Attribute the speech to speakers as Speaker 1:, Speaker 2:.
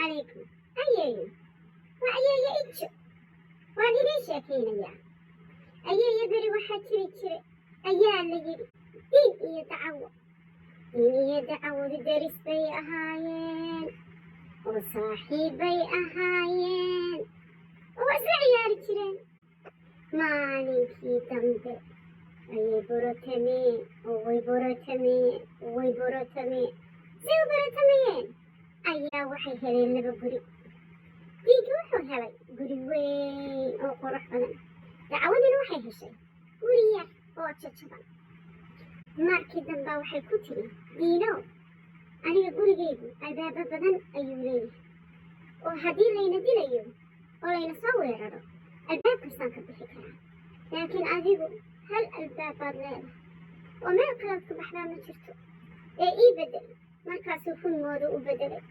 Speaker 1: عليكم أيي وأيي إتشو وأنا ليش أكينيا أيي بري واحد تري أيا اللي يري دين يدعو درس بي أهايين وصاحبي أهايين وأسرع يا رجلين مالكي تنبه أي برتمي وي برتمي سيو برتميين أيا وحي هلين لبا قري ديك وحو هلي قري وين أو قرح بدن دعونا وحي هشي وريا oo jajaban markii dambe waxay ku tiri diino aniga gurigeygu albaaba badan ayuu leeyahay oo haddii layna dilayo oo layna soo weeraro albaab kastaan ka bixi karaa laakiin adigu hal albaab baad leedahay oo meel kalead ku baxdaa ma jirto ee ii bedel markaasuu fulmooda u bedelay